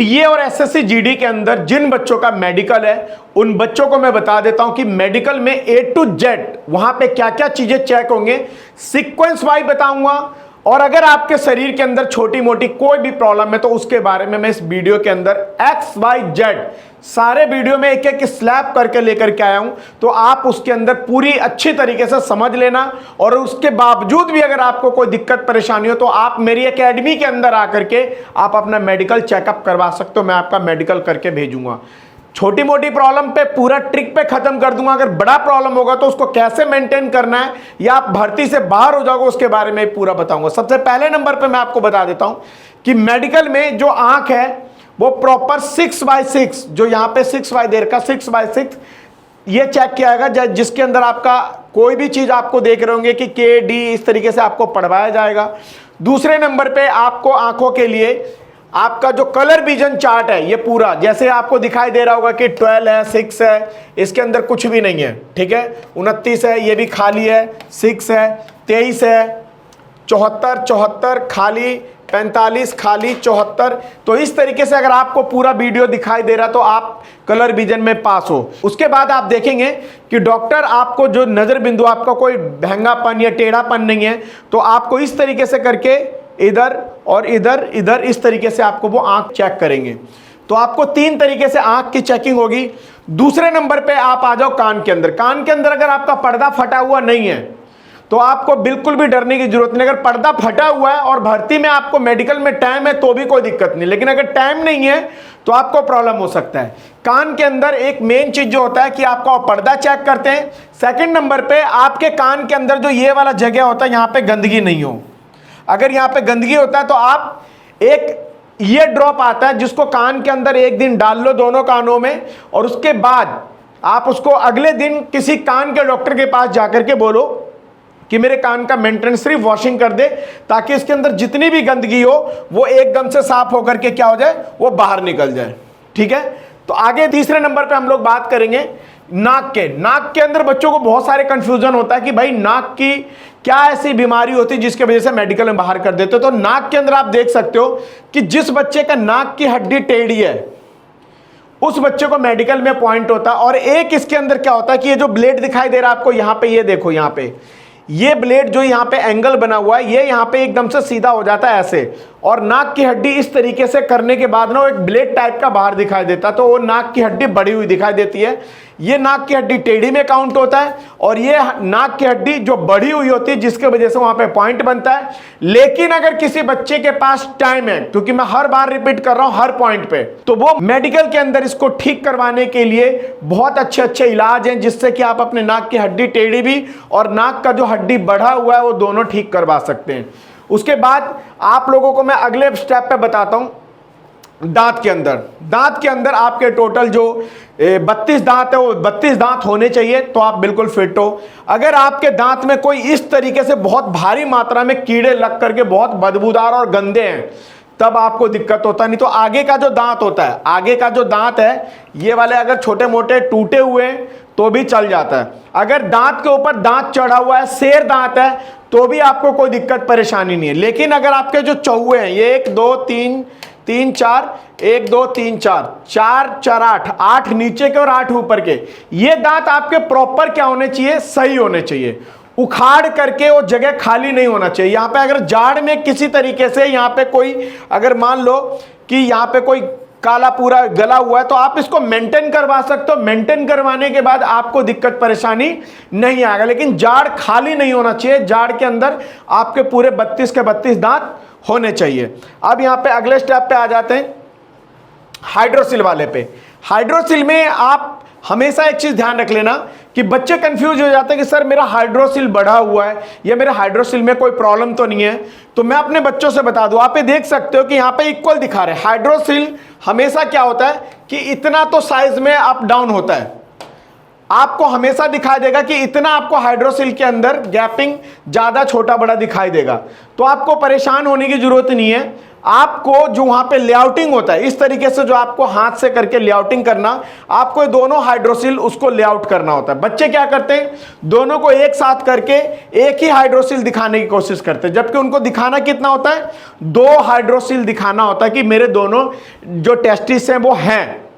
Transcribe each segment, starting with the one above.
TA और SSC GD के अंदर जिन बच्चों का मेडिकल है उन बच्चों को मैं बता देता हूं कि मेडिकल में ए टू जेड वहां पे क्या क्या चीजें चेक होंगे, सीक्वेंस वाइज बताऊंगा। और अगर आपके शरीर के अंदर छोटी मोटी कोई भी प्रॉब्लम है तो उसके बारे में मैं इस वीडियो के अंदर XYZ सारे वीडियो में एक एक स्लैब करके लेकर के आया हूं, तो आप उसके अंदर पूरी अच्छी तरीके से समझ लेना। और उसके बावजूद भी अगर आपको कोई दिक्कत परेशानी हो तो आप मेरी एकेडमी के अंदर आकर के आप अपना मेडिकल चेकअप करवा सकते हो, मैं आपका मेडिकल करके भेजूंगा। छोटी मोटी प्रॉब्लम पे पूरा ट्रिक पे खत्म कर दूंगा, अगर बड़ा प्रॉब्लम होगा तो उसको कैसे मेंटेन करना है या आप भर्ती से बाहर हो जाओगे उसके बारे में पूरा बताऊंगा। सबसे पहले नंबर पे मैं आपको बता देता हूं कि मेडिकल में जो आंख है वो प्रॉपर 6x6, जो यहां पे 6y दे रखा 6x6 ये चेक किया जाएगा, जिसके अंदर आपका कोई भी चीज आपको देख रहे होंगे कि के डी इस तरीके से आपको पढ़वाया जाएगा। दूसरे नंबर पे आपको आंखों के लिए आपका जो कलर विजन चार्ट है ये पूरा जैसे आपको दिखाई दे रहा होगा कि 12 है 6 है, इसके अंदर कुछ भी नहीं है, ठीक है। 29 है ये भी खाली है, 6 है, 23 है, 74 खाली, 45 खाली, 74। तो इस तरीके से अगर आपको पूरा वीडियो दिखाई दे रहा तो आप कलर विजन में पास हो। उसके बाद आप देखेंगे कि डॉक्टर आपको जो नजर बिंदु आपका कोई भैंगापन या टेढ़ापन नहीं है तो आपको इस तरीके से करके इधर और इधर इधर इस तरीके से आपको वो आंख चेक करेंगे। तो आपको 3 तरीके से आंख की चेकिंग होगी। दूसरे नंबर पे आप आ जाओ कान के अंदर। कान के अंदर अगर आपका पर्दा फटा हुआ नहीं है तो आपको बिल्कुल भी डरने की जरूरत नहीं। अगर पर्दा फटा हुआ है और भर्ती में आपको मेडिकल में टाइम है तो भी कोई दिक्कत नहीं, लेकिन अगर टाइम नहीं है तो आपको प्रॉब्लम हो सकता है। कान के अंदर एक मेन चीज जो होता है कि आपका पर्दा चेक करते हैं। सेकंड नंबर पे आपके कान के अंदर जो ये वाला जगह होता है यहां पे गंदगी नहीं हो। अगर यहां पे गंदगी होता है तो आप एक ये ड्रॉप आता है जिसको कान के अंदर एक दिन डाल लो दोनों कानों में, और उसके बाद आप उसको अगले दिन किसी कान के डॉक्टर के पास जाकर के बोलो कि मेरे कान का मेंटेनेंस सिर्फ वॉशिंग कर दे, ताकि इसके अंदर जितनी भी गंदगी हो वो एकदम से साफ होकर के क्या हो जाए, वो बाहर निकल जाए, ठीक है। तो आगे तीसरे नंबर पे हम लोग बात करेंगे नाक के अंदर बच्चों को बहुत सारे कंफ्यूजन होता है कि भाई नाक की क्या ऐसी बीमारी होती है जिसके वजह से मेडिकल में बाहर कर देते हो। तो नाक के अंदर आप देख सकते हो कि जिस बच्चे का नाक की हड्डी टेढ़ी है उस बच्चे को मेडिकल में पॉइंट होता है। और एक इसके अंदर क्या होता है कि ये जो ब्लेड दिखाई दे रहा है आपको यहां पे, ये देखो यहां पे ये ब्लेड जो यहां पे एंगल बना हुआ है ये यहां पे एकदम से सीधा हो जाता है ऐसे, और नाक की हड्डी इस तरीके से करने के बाद ना वो एक ब्लेड टाइप का बाहर दिखाई देता है, तो वो नाक की हड्डी बढ़ी हुई दिखाई देती है। ये नाक की हड्डी टेढ़ी में काउंट होता है और ये नाक की हड्डी जो बढ़ी हुई होती है जिसके वजह से वहां पे पॉइंट बनता है। लेकिन अगर किसी बच्चे के पास टाइम है, क्योंकि मैं हर बार रिपीट कर रहा हूं हर पॉइंट पे, तो वो मेडिकल के अंदर इसको ठीक करवाने के लिए बहुत अच्छे अच्छे इलाज हैं जिससे कि आप अपने नाक की हड्डी टेढ़ी भी और नाक का जो हड्डी बढ़ा हुआ है वो दोनों ठीक करवा सकते हैं। उसके बाद आप लोगों को मैं अगले स्टेप पे बताता हूं दांत के अंदर आपके टोटल जो 32 दांत है वो 32 दांत होने चाहिए, तो आप बिल्कुल फिट हो। अगर आपके दांत में कोई इस तरीके से बहुत भारी मात्रा में कीड़े लग करके बहुत बदबूदार और गंदे हैं तब आपको दिक्कत होता नहीं। तो आगे का जो दांत होता है, आगे का जो दांत है ये वाले अगर छोटे मोटे टूटे हुए हैं तो भी चल जाता है। अगर दांत के ऊपर दांत चढ़ा हुआ है, शेर दांत है, तो भी आपको कोई दिक्कत परेशानी नहीं है। लेकिन अगर आपके जो चौहे हैं ये 1 2 3 3 4 1 2 3 4 4 4 8 नीचे के और 8 ऊपर के, ये दांत आपके प्रॉपर क्या होने चाहिए, सही होने चाहिए। उखाड़ करके वो जगह खाली नहीं होना चाहिए। यहां पे अगर जाड़ में किसी तरीके से यहां पे कोई अगर मान लो कि यहां पे कोई काला पूरा गला हुआ है तो आप इसको मेंटेन करवा सकते हो। मेंटेन करवाने के बाद आपको दिक्कत परेशानी नहीं आएगा, लेकिन जाड़ खाली नहीं होना चाहिए। जाड़ के अंदर आपके पूरे 32 के 32 दांत होने चाहिए। अब यहां पे अगले स्टेप पे आ जाते हैं हाइड्रोसिल वाले पे। हाइड्रोसिल में आप हमेशा एक चीज ध्यान रख लेना कि बच्चे कंफ्यूज हो जाते हैं कि सर मेरा हाइड्रोसिल बढ़ा हुआ है या मेरे हाइड्रोसिल में कोई प्रॉब्लम तो नहीं है। तो मैं अपने बच्चों से बता दूं, आप ये देख सकते हो कि यहां पे इक्वल दिखा रहे हैं। हाइड्रोसिल हमेशा क्या होता है कि इतना तो साइज में अप डाउन होता है, आपको हमेशा दिखाई देगा कि इतना आपको हाइड्रोसिल के अंदर गैपिंग ज्यादा छोटा बड़ा दिखाई देगा। तो आपको परेशान होने की जरूरत नहीं है। आपको जो वहां पे लेआउटिंग होता है, इस तरीके से जो आपको हाथ से करके लेआउटिंग करना, आपको दोनों हाइड्रोसिल उसको लेआउट करना होता है। बच्चे क्या करते हैं, दोनों को एक साथ करके एक ही हाइड्रोसिल दिखाने की कोशिश करते हैं, जबकि उनको दिखाना कितना होता है, 2 हाइड्रोसिल दिखाना होता है कि मेरे दोनों जो टेस्टिस हैं वो हैं।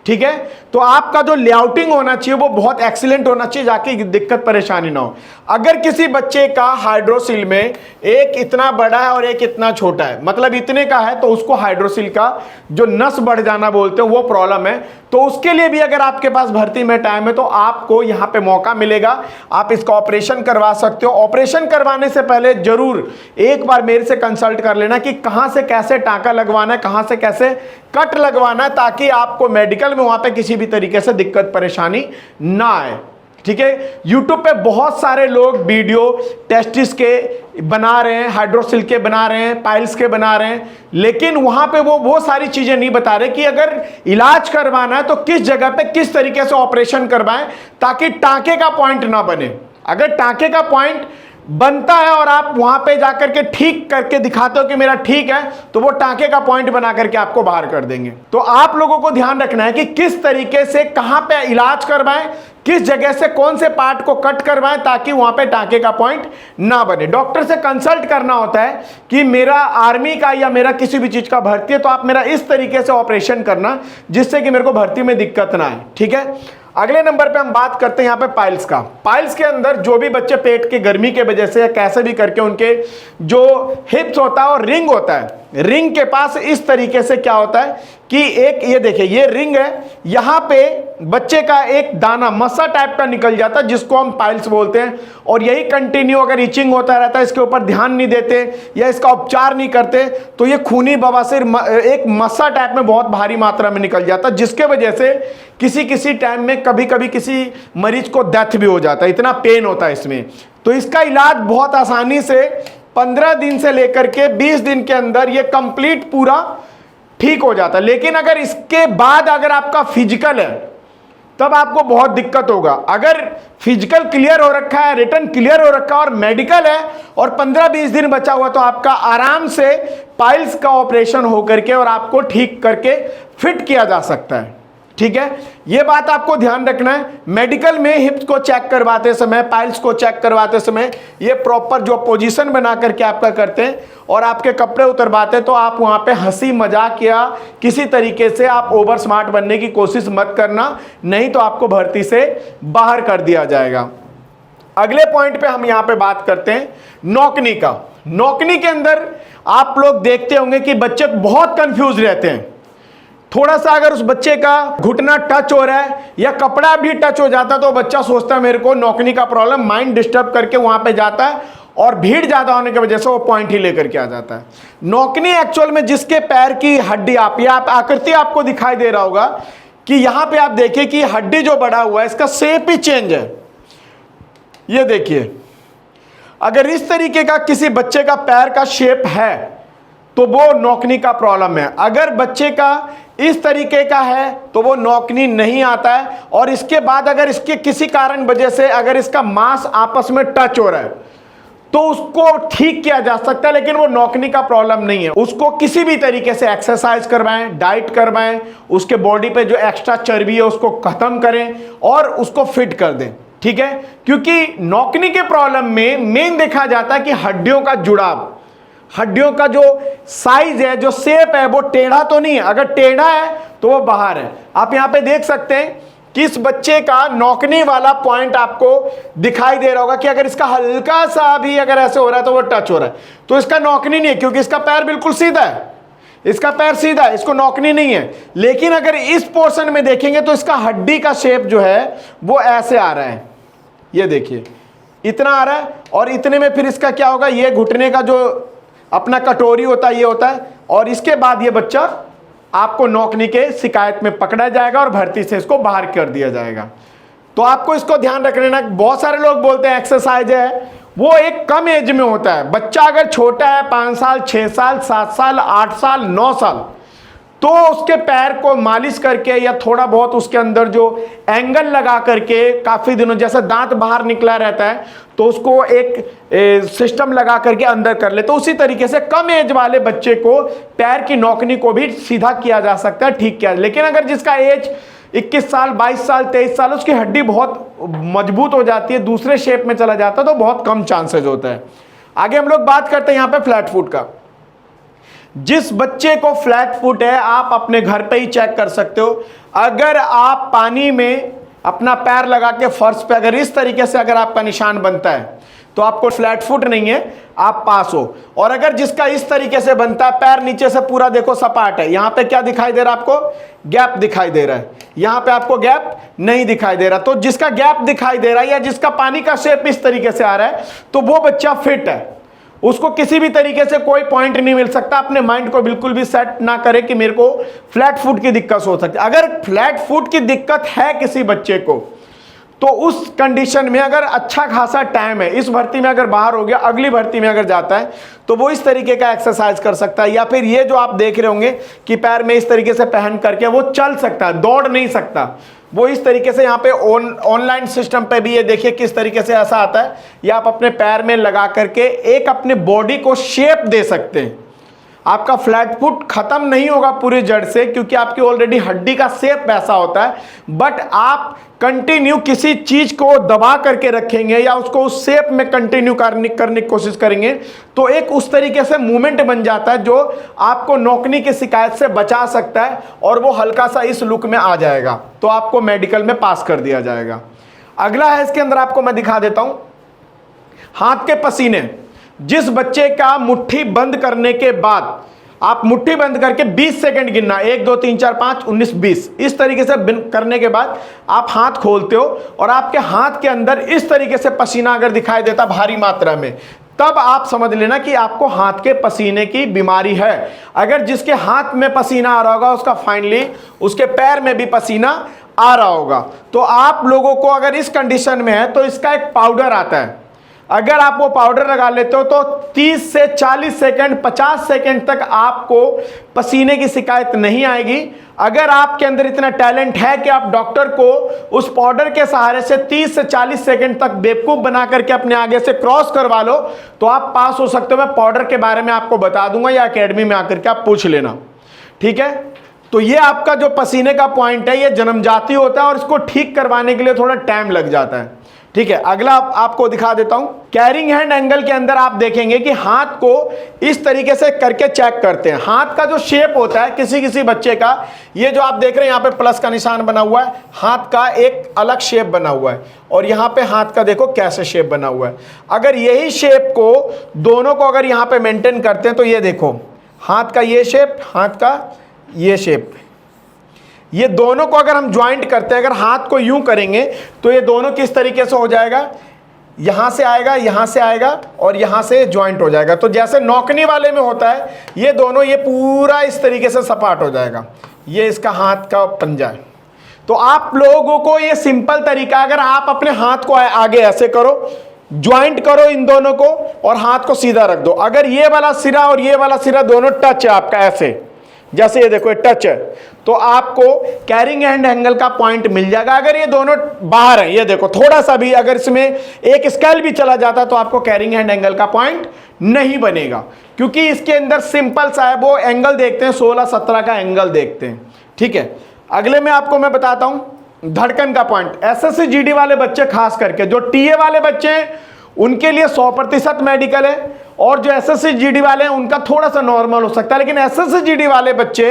ठीक है, तो आपका जो लेआउटिंग होना चाहिए वो बहुत एक्सीलेंट होना चाहिए, जाके दिक्कत परेशानी ना हो। अगर किसी बच्चे का हाइड्रोसिल में एक इतना बड़ा है और एक इतना छोटा है, मतलब इतने का है, तो उसको हाइड्रोसिल का जो नस बढ़ जाना बोलते हैं वो प्रॉब्लम है। तो उसके लिए भी अगर आपके पास भर्ती में टाइम है तो आपको यहां पे मौका मिलेगा, आप इसका ऑपरेशन करवा सकते हो। ऑपरेशन करवाने से पहले जरूर एक बार मेरे से कंसल्ट कर लेना कि कहां से कैसे टांका लगवाना है, कहां से कैसे कट लगवाना है, ताकि आपको मेडिकल में वहां पे किसी भी तरीके से दिक्कत परेशानी ना आए। ठीक है, YouTube पे बहुत सारे लोग वीडियो टेस्टिस के बना रहे हैं, हाइड्रोसिल के बना रहे हैं, पाइल्स के बना रहे हैं, लेकिन वहां पे वो सारी चीजें नहीं बता रहे कि अगर इलाज करवाना है तो किस जगह पे किस तरीके से ऑपरेशन करवाएं ताकि टांके का पॉइंट ना बने। अगर टांके का पॉइंट बनता है और आप वहां पे जाकर के ठीक करके दिखाते हो कि मेरा ठीक है, तो वो टांके का पॉइंट बना करके आपको बाहर कर देंगे। तो आप लोगों को ध्यान रखना है कि किस तरीके से कहां पे इलाज करवाएं, किस जगह से कौन से पार्ट को कट करवाएं ताकि वहां पे टांके का पॉइंट ना बने। डॉक्टर से कंसल्ट करना होता है कि मेरा आर्मी का या मेरा किसी भी चीज का भर्ती है, तो आप मेरा इस तरीके से ऑपरेशन करना जिससे कि मेरे को भर्ती में दिक्कत ना आए। ठीक है, अगले नंबर पे हम बात करते हैं यहाँ पे पाइल्स का। पाइल्स के अंदर जो भी बच्चे पेट की गर्मी के वजह से या कैसे भी करके उनके जो हिप्स होता है और रिंग होता है, रिंग के पास इस तरीके से क्या होता है कि एक ये देखिए ये रिंग है, यहां पे बच्चे का एक दाना मस्सा टाइप का निकल जाता है जिसको हम पाइल्स बोलते हैं, और यही कंटिन्यू अगर इचिंग होता रहता है, इसके ऊपर ध्यान नहीं देते या इसका उपचार नहीं करते, तो ये खूनी बवासीर एक मस्सा टाइप में बहुत भारी मात्रा में निकल जाता है, जिसके वजह से किसी किसी टाइम में कभी कभी किसी मरीज को डेथ भी हो जाता है, इतना पेन होता है इसमें। तो इसका इलाज बहुत आसानी से 15 दिन से लेकर के 20 दिन के अंदर ये कंप्लीट पूरा ठीक हो जाता है। लेकिन अगर इसके बाद अगर आपका फिजिकल है तब आपको बहुत दिक्कत होगा। अगर फिजिकल क्लियर हो रखा है, रिटर्न क्लियर हो रखा है और मेडिकल है और 15-20 दिन बचा हुआ, तो आपका आराम से पाइल्स का ऑपरेशन हो करके और आपको ठीक करके फिट किया जा सकता है। ठीक है, यह बात आपको ध्यान रखना है। मेडिकल में हिप्स को चेक करवाते समय, पाइल्स को चेक करवाते समय ये प्रॉपर जो पोजीशन बना करके आपका करते हैं और आपके कपड़े उतरवाते हैं, तो आप वहां पे हंसी मजाक या किसी तरीके से आप ओवर स्मार्ट बनने की कोशिश मत करना, नहीं तो आपको भर्ती से बाहर कर दिया जाएगा। अगले पॉइंट पे हम यहां पे बात करते हैं नौकनी का। नौकनी के अंदर आप लोग देखते होंगे कि बच्चे बहुत कंफ्यूज रहते हैं। थोड़ा सा अगर उस बच्चे का घुटना टच हो रहा है या कपड़ा भी टच हो जाता है तो बच्चा सोचता है मेरे को नौकनी का प्रॉब्लम, माइंड डिस्टर्ब करके वहां पे जाता है और भीड़ ज्यादा होने की वजह से वो पॉइंट ही लेकर के आ जाता है। नौकनी एक्चुअल में जिसके पैर की हड्डी आप या आकृति आपको दिखाई दे रहा होगा कि यहां पे आप देखिए कि हड्डी जो बढ़ा हुआ है इसका शेप ही चेंज है। ये देखिए, अगर इस तरीके का किसी बच्चे का पैर का शेप है तो वो नौकनी का प्रॉब्लम है। अगर बच्चे का इस तरीके का है तो वो नौकनी नहीं आता है, और इसके बाद अगर इसके किसी कारण वजह से अगर इसका मांस आपस में टच हो रहा है तो उसको ठीक किया जा सकता है, लेकिन वो नौकनी का प्रॉब्लम नहीं है। उसको किसी भी तरीके से एक्सरसाइज करवाएं, डाइट करवाएं, उसके बॉडी पे जो एक्स्ट्रा चर्बी है उसको खत्म करें और उसको फिट कर दें। ठीक है, क्योंकि नौकनी के प्रॉब्लम में मेन देखा जाता है कि हड्डियों का जुड़ाव, हड्डियों का जो साइज है, जो शेप है, वो टेढ़ा तो नहीं है। अगर टेढ़ा है तो वो बाहर है। आप यहां पे देख सकते हैं कि इस बच्चे का नौकनी वाला पॉइंट आपको दिखाई दे रहा होगा कि अगर इसका हल्का सा भी अगर ऐसे हो रहा है तो वो टच हो रहा है, तो इसका नौकनी नहीं है, क्योंकि इसका पैर बिल्कुल सीधा है, इसका पैर सीधा है, इसको नौकनी नहीं है। लेकिन अगर इस पोर्शन में देखेंगे तो इसका हड्डी का शेप जो है वो ऐसे आ रहा है। ये देखिए, इतना आ रहा है, और इतने में फिर इसका क्या होगा, ये घुटने का जो अपना कटोरी होता है ये होता है, और इसके बाद ये बच्चा आपको नौकनी के शिकायत में पकड़ा जाएगा और भर्ती से इसको बाहर कर दिया जाएगा। तो आपको इसको ध्यान रख लेना। बहुत सारे लोग बोलते हैं एक्सरसाइज है, वो एक कम एज में होता है। बच्चा अगर छोटा है 5 साल, 6 साल, 7 साल, 8 साल, 9 साल, तो तो उसके पैर को मालिश करके या थोड़ा बहुत उसके अंदर जो एंगल लगा करके काफी दिनों, जैसे दांत बाहर निकला रहता है तो उसको एक सिस्टम लगा करके अंदर कर ले, तो उसी तरीके से कम एज वाले बच्चे को पैर की नौकनी को भी सीधा किया जा सकता है, ठीक किया। लेकिन अगर जिसका एज 21 साल 22 साल 23 साल, उसकी हड्डी बहुत मजबूत हो जाती है, दूसरे शेप में चला जाता है, तो बहुत कम चांसेस होता है। आगे हम लोग बात करते हैं यहां पे फ्लैट फुट का। जिस बच्चे को फ्लैट फुट है, आप अपने घर पे ही चेक कर सकते हो। अगर आप पानी में अपना पैर लगा के फर्श पे अगर इस तरीके से अगर आपका निशान बनता है तो आपको फ्लैट फुट नहीं है, आप पास हो। और अगर जिसका इस तरीके से बनता है, पैर नीचे से पूरा देखो सपाट है, यहां पे क्या दिखाई दे रहा है आपको? गैप दिखाई दे रहा है, यहां पे आपको गैप नहीं दिखाई दे रहा। तो जिसका गैप दिखाई दे रहा है या जिसका पानी का शेप इस तरीके से आ रहा है, तो वो बच्चा फिट है। उसको किसी भी तरीके से कोई पॉइंट नहीं मिल सकता। अपने माइंड को बिल्कुल भी सेट ना करे कि मेरे को फ्लैट फुट की दिक्कत हो सकती है। अगर फ्लैट फुट की दिक्कत है किसी बच्चे को, तो उस कंडीशन में अगर अच्छा खासा टाइम है, इस भर्ती में अगर बाहर हो गया, अगली भर्ती में अगर जाता है, तो वो इस तरीके का एक्सरसाइज कर सकता है। या फिर ये जो आप देख रहे होंगे कि पैर में इस तरीके से पहन करके वो चल सकता है, दौड़ नहीं सकता, वो इस तरीके से यहाँ पे ऑनलाइन सिस्टम पे भी ये देखिए किस तरीके से ऐसा आता है। ये आप अपने पैर में लगा करके एक अपने बॉडी को शेप दे सकते हैं। आपका फ्लैट फुट खत्म नहीं होगा पूरी जड़ से, क्योंकि आपकी ऑलरेडी हड्डी का शेप वैसा होता है, बट आप कंटिन्यू किसी चीज को दबा करके रखेंगे या उसको उस शेप में कंटिन्यू करने की कोशिश करेंगे, तो एक उस तरीके से मूवमेंट बन जाता है जो आपको नौकनी की शिकायत से बचा सकता है, और वो हल्का सा इस लुक में आ जाएगा, तो आपको मेडिकल में पास कर दिया जाएगा। अगला है, इसके अंदर आपको मैं दिखा देता हूं, हाथ के पसीने। जिस बच्चे का मुट्ठी बंद करने के बाद, आप मुट्ठी बंद करके 20 सेकंड गिनना, 1 2 3 4 5 19 20, इस तरीके से करने के बाद आप हाथ खोलते हो और आपके हाथ के अंदर इस तरीके से पसीना अगर दिखाई देता भारी मात्रा में, तब आप समझ लेना कि आपको हाथ के पसीने की बीमारी है। अगर जिसके हाथ में पसीना आ रहा होगा, उसका फाइनली उसके पैर में भी पसीना आ रहा होगा। तो आप लोगों को अगर इस कंडीशन में है, तो इसका एक पाउडर आता है, अगर आप वो पाउडर लगा लेते हो तो 30 से 40 सेकंड 50 सेकंड तक आपको पसीने की शिकायत नहीं आएगी। अगर आपके अंदर इतना टैलेंट है कि आप डॉक्टर को उस पाउडर के सहारे से 30 से 40 सेकंड तक बेवकूफ बना करके अपने आगे से क्रॉस करवा लो, तो आप पास हो सकते हो। मैं पाउडर के बारे में आपको बता दूंगा, या एकेडमी में आकर के आप पूछ लेना, ठीक है। तो ये आपका जो पसीने का पॉइंट है, ये जन्मजाति होता है और इसको ठीक करवाने के लिए थोड़ा टाइम लग जाता है, ठीक है। अगला आपको दिखा देता हूं, कैरिंग हैंड एंगल के अंदर आप देखेंगे कि हाथ को इस तरीके से करके चेक करते हैं। हाथ का जो शेप होता है किसी किसी बच्चे का, ये जो आप देख रहे हैं यहाँ पे प्लस का निशान बना हुआ है, हाथ का एक अलग शेप बना हुआ है, और यहाँ पे हाथ का देखो कैसे शेप बना हुआ है। अगर यही शेप को दोनों को अगर यहाँ पे मेंटेन करते हैं, तो ये देखो हाथ का ये शेप, हाथ का ये शेप, ये दोनों को अगर हम ज्वाइंट करते हैं, अगर हाथ को यूं करेंगे तो ये दोनों किस तरीके से हो जाएगा, यहां से आएगा, यहां से आएगा और यहां से ज्वाइंट हो जाएगा। तो जैसे नौकनी वाले में होता है, ये दोनों ये पूरा इस तरीके से सपाट हो जाएगा। ये इसका हाथ का पंजा है। तो आप लोगों को ये सिंपल तरीका, अगर आप अपने हाथ को आगे ऐसे करो, ज्वाइंट करो इन दोनों को और हाथ को सीधा रख दो। अगर ये वाला सिरा और ये वाला सिरा दोनों टच है आपका, ऐसे जैसे ये देखो ये टच है, तो आपको कैरिंग हैंड एंगल का पॉइंट मिल जाएगा। अगर ये दोनों बाहर हैं, ये देखो थोड़ा सा भी अगर इसमें एक स्केल भी चला जाता तो आपको कैरिंग हैंड एंगल का पॉइंट नहीं बनेगा, क्योंकि इसके अंदर सिंपल सा है, वो एंगल देखते हैं 16-17 का एंगल देखते हैं, ठीक है। अगले में आपको मैं बताता हूं धड़कन का पॉइंट। एसएससी जीडी वाले बच्चे खास करके, जो टीए वाले बच्चे हैं उनके लिए 100% मेडिकल है, और जो एसएससी जीडी वाले हैं उनका थोड़ा सा नॉर्मल हो सकता है। लेकिन एसएससी जीडी वाले बच्चे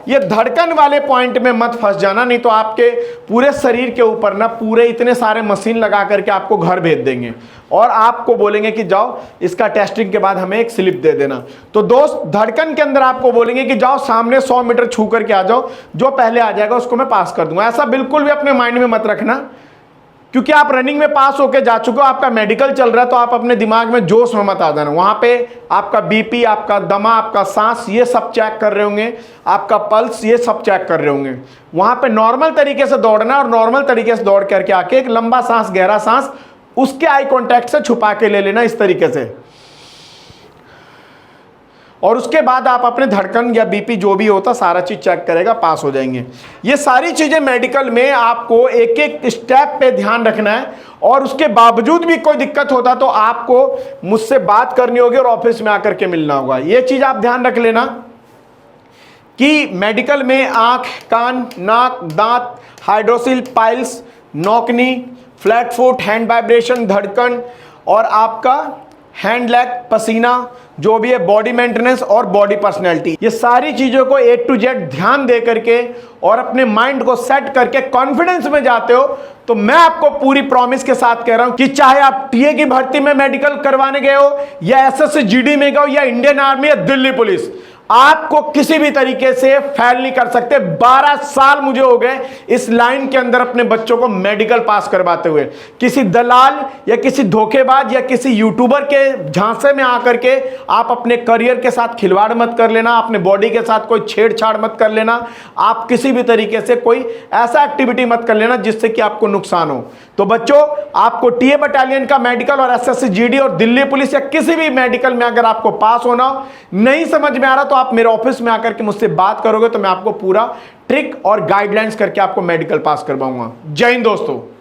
ये धड़कन वाले पॉइंट में मत फंस जाना, नहीं तो आपके पूरे शरीर के ऊपर ना पूरे इतने सारे मशीन लगा करके आपको घर भेज देंगे और आपको बोलेंगे कि जाओ इसका टेस्टिंग के बाद हमें एक स्लिप दे देना। तो दोस्त, धड़कन के अंदर आपको बोलेंगे कि जाओ सामने 100 मीटर छू करके आ जाओ, जो पहले आ जाएगा उसको मैं पास कर दूंगा। ऐसा बिल्कुल भी अपने माइंड में मत रखना, क्योंकि आप रनिंग में पास होके जा चुके हो, आपका मेडिकल चल रहा है, तो आप अपने दिमाग में जोश में मत आ जाना। वहां पे आपका बीपी, आपका दमा, आपका सांस, ये सब चेक कर रहे होंगे, आपका पल्स, ये सब चेक कर रहे होंगे। वहां पे नॉर्मल तरीके से दौड़ना, और नॉर्मल तरीके से दौड़ करके आके एक लंबा सांस, गहरा सांस उसके आई कॉन्टैक्ट से छुपा के ले लेना इस तरीके से, और उसके बाद आप अपने धड़कन या बीपी जो भी होता सारा चीज चेक करेगा, पास हो जाएंगे। ये सारी चीजें मेडिकल में आपको एक एक स्टेप पे ध्यान रखना है, और उसके बावजूद भी कोई दिक्कत होता तो आपको मुझसे बात करनी होगी और ऑफिस में आकर के मिलना होगा। ये चीज आप ध्यान रख लेना कि मेडिकल में आंख, कान, नाक, दांत, हाइड्रोसिल, पाइल्स, नौकनी, फ्लैट फुट, हैंड वाइब्रेशन, धड़कन और आपका हैंड लेग, पसीना, जो भी है बॉडी मेंटेनेंस और बॉडी पर्सनैलिटी, ये सारी चीजों को A to Z ध्यान दे करके और अपने माइंड को सेट करके कॉन्फिडेंस में जाते हो तो मैं आपको पूरी प्रॉमिस के साथ कह रहा हूं कि चाहे आप टीए की भर्ती में मेडिकल करवाने गए हो या एसएससी जीडी में गए हो या इंडियन आर्मी या दिल्ली पुलिस, आपको किसी भी तरीके से फेल नहीं कर सकते। 12 साल मुझे हो गए इस लाइन के अंदर अपने बच्चों को मेडिकल पास करवाते हुए। किसी दलाल या किसी धोखेबाज या किसी यूट्यूबर के झांसे में आकर के आप अपने करियर के साथ खिलवाड़ मत कर लेना, अपने बॉडी के साथ कोई छेड़छाड़ मत कर लेना, आप किसी भी तरीके से कोई ऐसा एक्टिविटी मत कर लेना जिससे कि आपको नुकसान हो। तो बच्चों, आपको टीए बटालियन का मेडिकल और एसएससी जीडी और दिल्ली पुलिस या किसी भी मेडिकल में अगर आपको पास होना हो, नहीं समझ में आ रहा तो आप मेरे ऑफिस में आकर के मुझसे बात करोगे तो मैं आपको पूरा ट्रिक और गाइडलाइंस करके आपको मेडिकल पास करवाऊंगा। जय हिंद दोस्तों।